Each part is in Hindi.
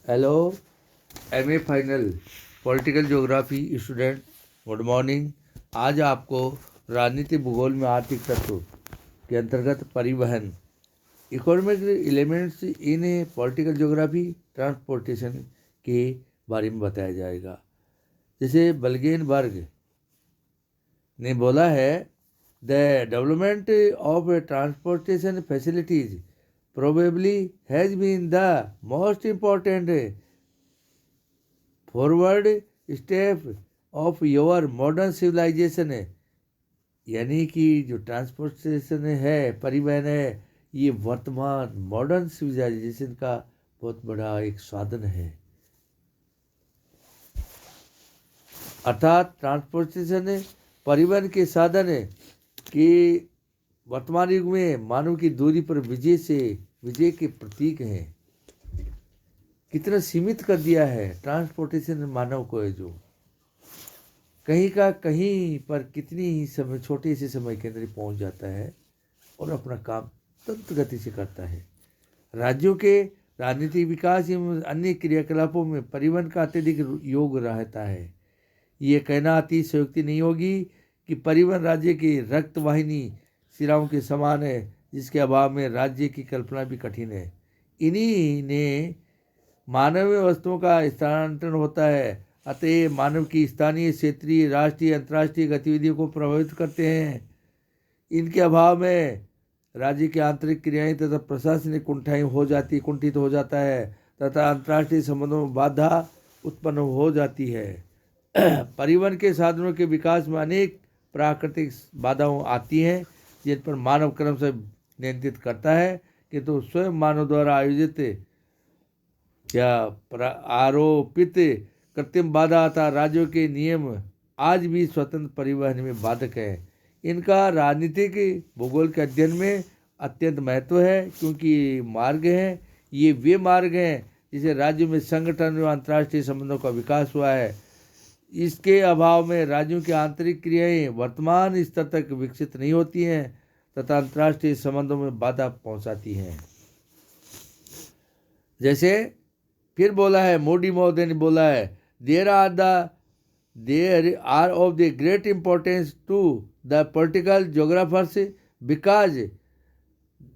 Hello MA final political geography student, good morning. आज आपको राजनीति भूगोल में आर्थिक तत्व के अंतर्गत परिवहन economic elements in political geography transportation के बारे में बताया जाएगा। जैसे बल्गेनबर्ग ने बोला है, the development of transportation facilities probably has been the most important forward step of your modern civilization। यानी कि जो ट्रांसपोर्टेशन है, परिवहन है, ये वर्तमान मॉडर्न सिविलाइजेशन का बहुत बड़ा एक साधन है। अर्थात ट्रांसपोर्टेशन परिवहन के साधन कि वर्तमान युग में मानव की दूरी पर विजय के प्रतीक हैं। कितना सीमित कर दिया है ट्रांसपोर्टेशन मानव को है, जो कहीं का कहीं पर कितनी ही समय, छोटे से समय के अंदर ही पहुंच जाता है और अपना काम तुरंत गति से करता है। राज्यों के राजनीतिक विकास एवं अन्य क्रियाकलापों में परिवहन का अत्यधिक योग रहता है। ये कहना अतिशयोक्ति नहीं होगी कि परिवहन राज्य की रक्तवाहिनी सिराओं के समान है, जिसके अभाव में राज्य की कल्पना भी कठिन है। इन्हीं ने मानवीय वस्तुओं का स्थानांतरण होता है, अतः मानव की स्थानीय, क्षेत्रीय, राष्ट्रीय, अंतर्राष्ट्रीय गतिविधियों को प्रभावित करते हैं। इनके अभाव में राज्य की आंतरिक क्रियाएं तथा प्रशासनिक कुंठित हो जाता है तथा अंतर्राष्ट्रीय संबंधों में बाधा उत्पन्न हो जाती है। परिवहन के साधनों के विकास में अनेक प्राकृतिक बाधाएं आती हैं, जिन पर मानव क्रम से नियंत्रित करता है, किंतु स्वयं मानव द्वारा आयोजित या आरोपित कृत्रिम बाधा अथवा राज्यों के नियम आज भी स्वतंत्र परिवहन में बाधक है। इनका राजनीतिक भूगोल के अध्ययन में अत्यंत महत्व है, क्योंकि मार्ग हैं, ये वे मार्ग हैं जिसे राज्यों में संगठन व अंतर्राष्ट्रीय संबंधों का विकास हुआ है। इसके अभाव में राज्यों की आंतरिक क्रियाएं वर्तमान स्तर तक विकसित नहीं होती हैं तथा अंतर्राष्ट्रीय संबंधों में बाधा पहुंचाती हैं। जैसे फिर बोला है, मोडी महोदय ने बोला है, there are of the great importance to the political geographers because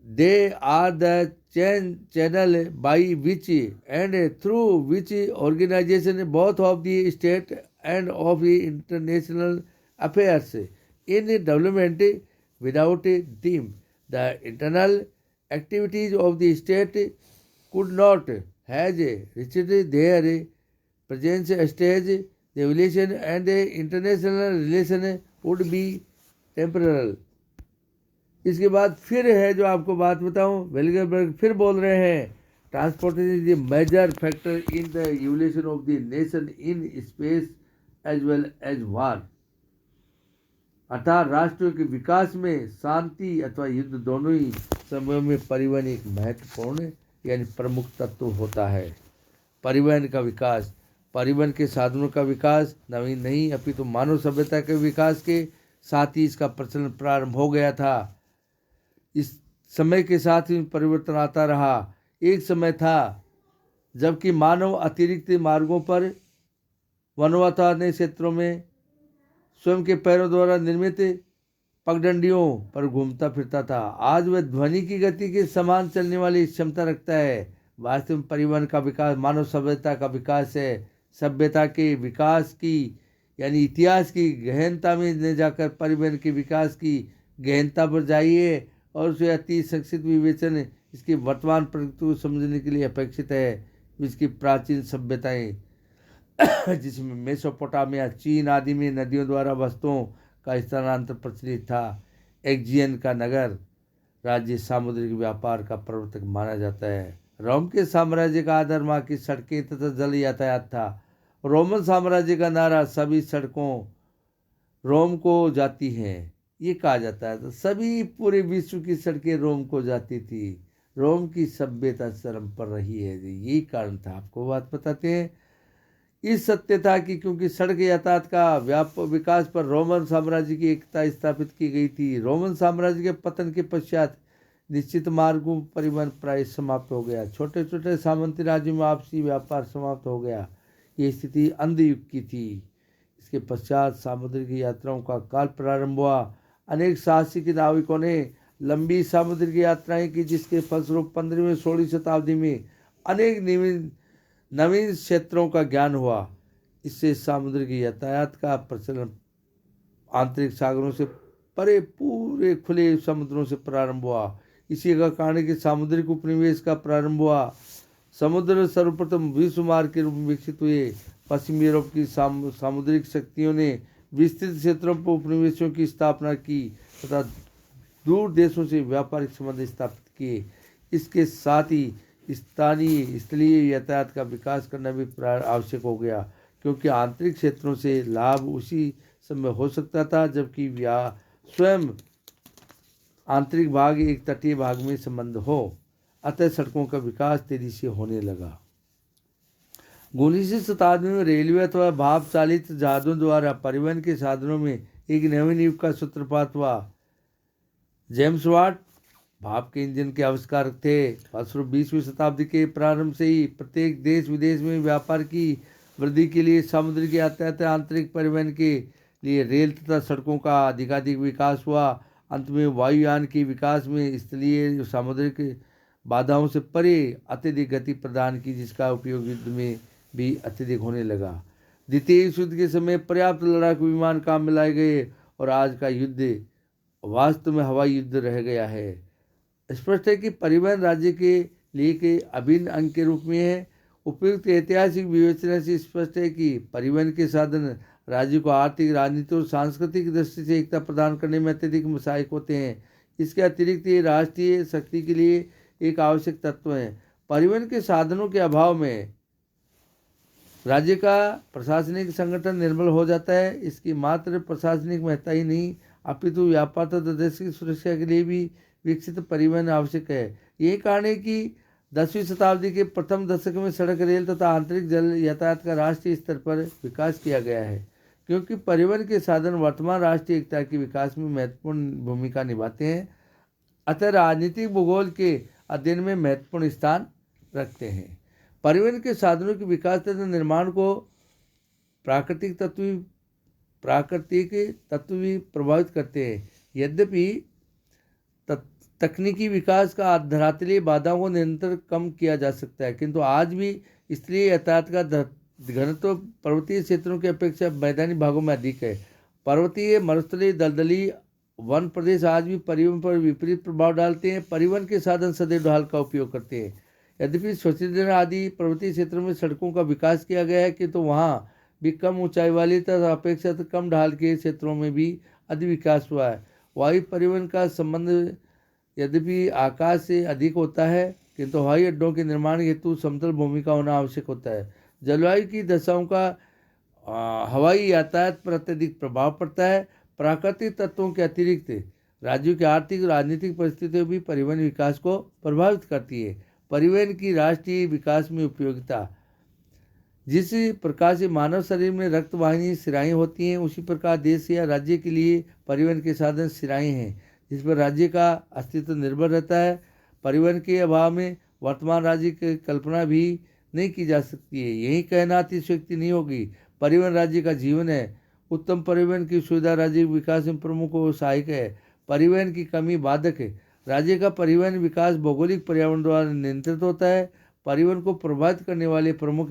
they are the channel by which and through which organization both of the state and of the international affairs in development. Without them, the internal activities of the state could not have reached their present stage. The relation and the international relation would be temporal. इसके बाद फिर है जो आपको बात बताऊं, वेल्गेबर्ग फिर बोल रहे हैं, transportation is a major factor in the evolution of the nation in space as well as war. अर्थात राष्ट्रों के विकास में शांति अथवा युद्ध दोनों ही समयों में परिवहन एक महत्वपूर्ण यानी प्रमुख तत्व होता है। परिवहन का विकास, परिवहन के साधनों का विकास नवीन नहीं अपितु मानव सभ्यता के विकास के साथ ही इसका प्रचलन प्रारंभ हो गया था। इस समय के साथ ही परिवर्तन आता रहा। एक समय था जबकि मानव अतिरिक्त मार्गों पर, वनवातावरणीय क्षेत्रों में स्वयं के पैरों द्वारा निर्मित पगडंडियों पर घूमता फिरता था। आज वह ध्वनि की गति के समान चलने वाली क्षमता रखता है। वास्तव में परिवहन का विकास मानव सभ्यता का विकास है। सभ्यता के विकास की यानी इतिहास की गहनता में ले जाकर परिवहन के विकास की गहनता पर जाइए और उसे अति संक्षिप्त विवेचन इसकी वर्तमान प्रगति को समझने के लिए अपेक्षित है। इसकी प्राचीन सभ्यताएं जिसमें मेसोपोटामिया, चीन आदि में नदियों द्वारा वस्तुओं का स्थानांतर प्रचलित था। एक्जियन का नगर राज्य सामुद्रिक व्यापार का प्रवर्तक माना जाता है। रोम के साम्राज्य का आधार वहाँ की सड़कें तथा जल यातायात था। रोमन साम्राज्य का नारा सभी सड़कों रोम को जाती हैं, ये कहा जाता है। तो सभी पूरे विश्व की सड़कें रोम को जाती थी। रोम की सभ्यता चरम पर रही है, यही कारण था। आपको बात बताते हैं, इस सत्य था कि क्योंकि सड़क यातायात का व्यापक विकास पर रोमन साम्राज्य की एकता स्थापित की गई थी। रोमन साम्राज्य के पतन के पश्चात निश्चित मार्गों पर परिवहन प्राय समाप्त हो गया। छोटे छोटे सामंती राज्यों में आपसी व्यापार समाप्त हो गया। ये स्थिति अंध युग की थी। इसके पश्चात सामुद्रिक यात्राओं का काल प्रारंभ हुआ। अनेक साहसिक नाविकों ने लंबी सामुद्रिक यात्राएं की, जिसके फलस्वरूप 15वीं 16वीं शताब्दी में अनेक नवीन क्षेत्रों का ज्ञान हुआ। इससे सामुद्रिक यातायात का प्रचलन आंतरिक सागरों से परे पूरे खुले समुद्रों से प्रारंभ हुआ। इसी का कारण है कि सामुद्रिक उपनिवेश का प्रारंभ हुआ। समुद्र सर्वप्रथम विश्व मार्ग के रूप में विकसित हुए। पश्चिमी यूरोप की सामुद्रिक शक्तियों ने विस्तृत क्षेत्रों पर उपनिवेशों की स्थापना की तथा दूर देशों से व्यापारिक संबंध स्थापित किए। इसके साथ ही स्थानीय स्थलीय यातायात का विकास करना भी आवश्यक हो गया, क्योंकि आंतरिक क्षेत्रों से लाभ उसी समय हो सकता था जबकि स्वयं आंतरिक भाग एक तटीय भाग में संबंध हो। अतः सड़कों का विकास तेजी से होने लगा। 19वीं शताब्दी में रेलवे अथवा भाप चालित जहाजों द्वारा परिवहन के साधनों में एक नवीन युग का सूत्रपात हुआ। जेम्स वाट भाप के इंजन के आविष्कारक थे। फलस्वरूप 20वीं शताब्दी के प्रारंभ से ही प्रत्येक देश विदेश में व्यापार की वृद्धि के लिए समुद्र यातायात आंतरिक परिवहन के लिए रेल तथा सड़कों का अधिकाधिक विकास हुआ। अंत में वायुयान के विकास में स्थलीय सामुद्रिक बाधाओं से परे अत्यधिक गति प्रदान की, जिसका उपयोग युद्ध में भी अत्यधिक होने लगा। द्वितीय विश्व युद्ध के समय पर्याप्त लड़ाकू विमान काम में लाए गए और आज का युद्ध वास्तव में हवाई युद्ध रह गया है। स्पष्ट है कि परिवहन राज्य के लिए के अभिन्न अंग के रूप में है। उपयुक्त ऐतिहासिक विवेचना से स्पष्ट है कि परिवहन के साधन राज्य को आर्थिक, राजनीतिक और सांस्कृतिक दृष्टि से एकता प्रदान करने में अत्यधिक सहायक होते हैं। इसके अतिरिक्त ये राष्ट्रीय शक्ति के लिए एक आवश्यक तत्व है। परिवहन के साधनों के अभाव में राज्य का प्रशासनिक संगठन निर्बल हो जाता है। इसकी मात्र प्रशासनिक महत्ता ही नहीं, अपितु व्यापार तथा देश की सुरक्षा के लिए भी विकसित परिवहन आवश्यक है। यही कारण है कि 10वीं शताब्दी के प्रथम दशक में सड़क, रेल तथा आंतरिक जल यातायात का राष्ट्रीय स्तर पर विकास किया गया है, क्योंकि परिवहन के साधन वर्तमान राष्ट्रीय एकता के विकास में महत्वपूर्ण भूमिका निभाते हैं। अतः राजनीतिक भूगोल के अध्ययन में महत्वपूर्ण स्थान रखते हैं। परिवहन के साधनों के विकास तथा निर्माण को प्राकृतिक तत्व भी प्रभावित करते हैं। यद्यपि तकनीकी विकास का धरातलीय बाधाओं को निरंतर कम किया जा सकता है, किंतु आज भी स्थलीय यातायात का घनत्व पर्वतीय क्षेत्रों की अपेक्षा मैदानी भागों में अधिक है। पर्वतीय, मरुस्थलीय, दलदली वन प्रदेश आज भी परिवहन पर विपरीत प्रभाव डालते हैं। परिवहन के साधन सदैव ढाल का उपयोग करते हैं। यद्यपि स्वच्छता आदि पर्वतीय क्षेत्रों में सड़कों का विकास किया गया है, किंतु वहाँ भी कम ऊंचाई वाली तथा अपेक्षाकृत कम ढाल के क्षेत्रों में भी अधिक विकास हुआ है। वायु परिवहन का संबंध यद्यपि आकाश से अधिक होता है, किंतु हवाई अड्डों के निर्माण हेतु समतल भूमि का होना आवश्यक होता है। जलवायु की दशाओं का हवाई यातायात पर अत्यधिक प्रभाव पड़ता है। प्राकृतिक तत्वों के अतिरिक्त राज्यों की आर्थिक राजनीतिक परिस्थितियाँ भी परिवहन विकास को प्रभावित करती है। परिवहन की राष्ट्रीय विकास में उपयोगिता। जिस प्रकार से मानव शरीर में रक्त वाहिनी सिराएँ होती हैं, उसी प्रकार देश या राज्य के लिए परिवहन के साधन सिराएँ हैं, जिस पर राज्य का अस्तित्व निर्भर रहता है। परिवहन के अभाव में वर्तमान राज्य की कल्पना भी नहीं की जा सकती है। यही कहना अतिशयोक्ति नहीं होगी। परिवहन राज्य का जीवन है। उत्तम परिवहन की सुविधा राज्य के विकास में प्रमुख और सहायक है। परिवहन की कमी बाधक है। राज्य का परिवहन विकास भौगोलिक पर्यावरण द्वारा नियंत्रित होता है। परिवहन को प्रभावित करने वाले प्रमुख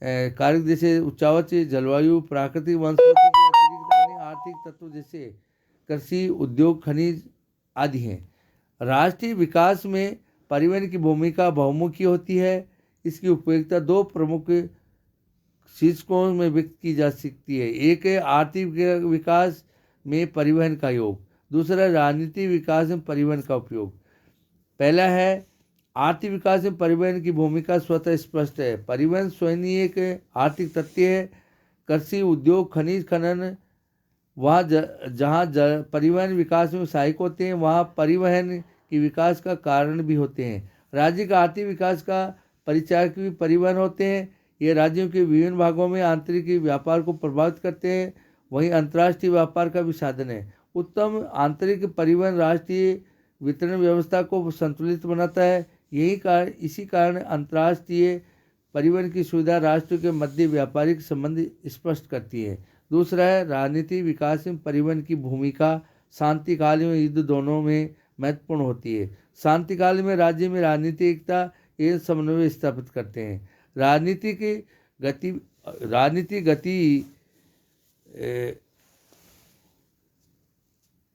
कारक जैसे उच्चावच जलवायु, प्राकृतिक वनस्पति के अतिरिक्त अन्य आर्थिक तत्व जैसे कृषि, उद्योग, खनिज आदि हैं। राष्ट्रीय विकास में परिवहन की भूमिका बहुमुखी होती है। इसकी उपयोगिता दो प्रमुख शीर्षकों में व्यक्त की जा सकती है। एक है आर्थिक विकास में परिवहन का योग, दूसरा राजनीतिक विकास में परिवहन का उपयोग। पहला है आर्थिक विकास में परिवहन की भूमिका स्वतः स्पष्ट है। परिवहन स्वयं ही एक आर्थिक तथ्य है। कृषि, उद्योग, खनिज खनन वहाँ जहाँ परिवहन विकास में सहायक होते हैं, वहाँ परिवहन की विकास का कारण भी होते हैं। राज्य का आर्थिक विकास का परिचायक भी परिवहन होते हैं। ये राज्यों के विभिन्न भागों में आंतरिक व्यापार को प्रभावित करते हैं। वहीं अंतर्राष्ट्रीय व्यापार का भी साधन है। उत्तम आंतरिक परिवहन राष्ट्रीय वितरण व्यवस्था को संतुलित बनाता है। इसी कारण अंतर्राष्ट्रीय परिवहन की सुविधा राष्ट्रों के मध्य व्यापारिक संबंध स्पष्ट करती है। दूसरा है राजनीति विकास में परिवहन की भूमिका शांति काल में युद्ध दोनों में महत्वपूर्ण होती है। शांति काल में राज्य में राजनीतिक एकता एवं समन्वय स्थापित करते हैं।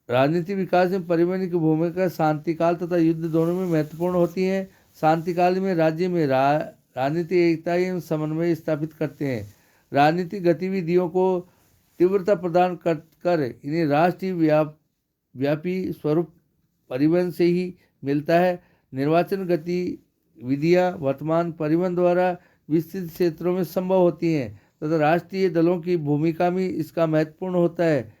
राजनीति विकास में परिवहन की भूमिका शांति काल तथा युद्ध दोनों में महत्वपूर्ण होती है। शांति काल में राज्य में राजनीतिक एकता एवं समन्वय स्थापित करते हैं। राजनीतिक गतिविधियों को तीव्रता प्रदान कर इन्हें राष्ट्रीय व्यापी स्वरूप परिवहन से ही मिलता है। निर्वाचन गतिविधियां वर्तमान परिवहन द्वारा विस्तृत क्षेत्रों में संभव होती हैं तथा राष्ट्रीय दलों की भूमिका में इसका महत्वपूर्ण होता है।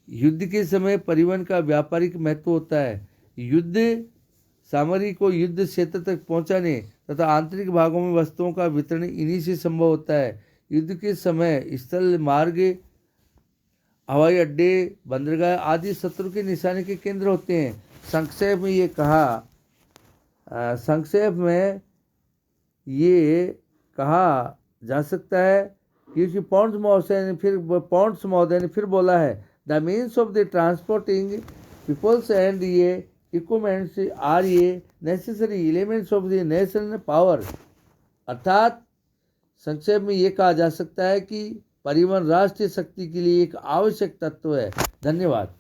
युद्ध के समय परिवहन का व्यापारिक महत्व होता है। युद्ध सामग्री को युद्ध क्षेत्र तक पहुंचाने तथा आंतरिक भागों में वस्तुओं का वितरण इन्हीं से संभव होता है। युद्ध के समय स्थल मार्ग, हवाई अड्डे, बंदरगाह आदि शत्रु के निशाने के केंद्र होते हैं। संक्षेप में ये कहा जा सकता है क्योंकि पॉन्ट्स महोदय ने फिर बोला है, the means of the transporting peoples and ये इक्विपमेंट्स आर ये necessary elements of the national power. अर्थात संक्षेप में ये कहा जा सकता है कि परिवहन राष्ट्रीय शक्ति के लिए एक आवश्यक तत्व है। धन्यवाद।